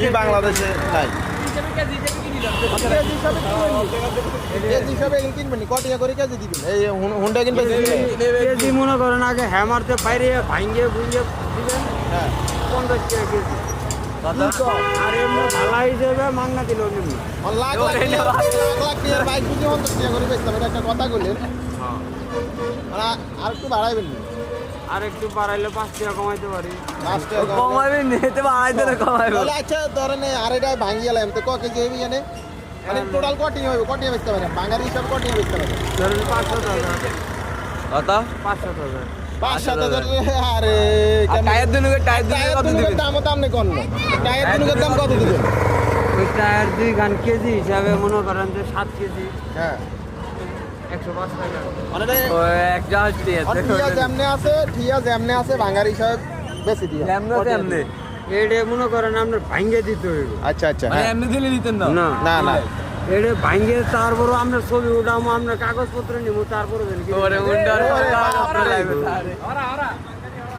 কি বাংলাদেশে নাই কেজি হিসাবে কিনবেন কটিয়া করে কেজি দিবেন এই হুন্ডা কিনবেন কেজি মনে করেন আগে হ্যামারতে বাইরে ভাঙ্গে ভুঙ্গে দিবেন হ্যাঁ 50 টাকা কেজি আর এমনি ভালা হিসেবে মাংনা দিল নিম্ন লাখ লাখ টাকার বাইক বুঝে 50 টাকা করে বেচতে হবে একটা কথা বললেন মানে আর একটু বাড়াইবেন না আর একটু বাড়াইলে 5 টাকা কমাইতে পারি 5 টাকা কমাবেন নিতে বাড়াইতে না কমাবেন তাহলে আচ্ছা ধরেন আর এটা ভাঙি গেলাম তো ক কেজি হইবে জানে মানে টোটাল কটি হইবে কটি বেচতে পারেন বাঙালি হিসাবে কটি বেচতে পারেন ধরেন 500 টাকা কত 500 টাকা 5-7 আরে টায়ার দুনুকে কত দিবেন দাম নেই কোন টায়ার দুনুকের দাম কত দিবেন ওই টায়ার 2 গান কেজি হিসাবে মনে করেন যে 7 কেজি হ্যাঁ 105 টাকা মানে ও এক জাহাজ দিয়ে ঠিয়া যেমনে আছে বাঙালি হিসাবে বেশি দিয়া কেমনে কেমনে এডে মনে করেন আপনার ভাঙ্গে দিতে হইব আচ্ছা আচ্ছা মানে এমনি দিলে দিতেন না না না না এডে ভাঙ্গে তারপরও আমরা ছবি উঠামো আমরা কাগজপত্র নিব তারপরে ওরে উন্ডার লাগবে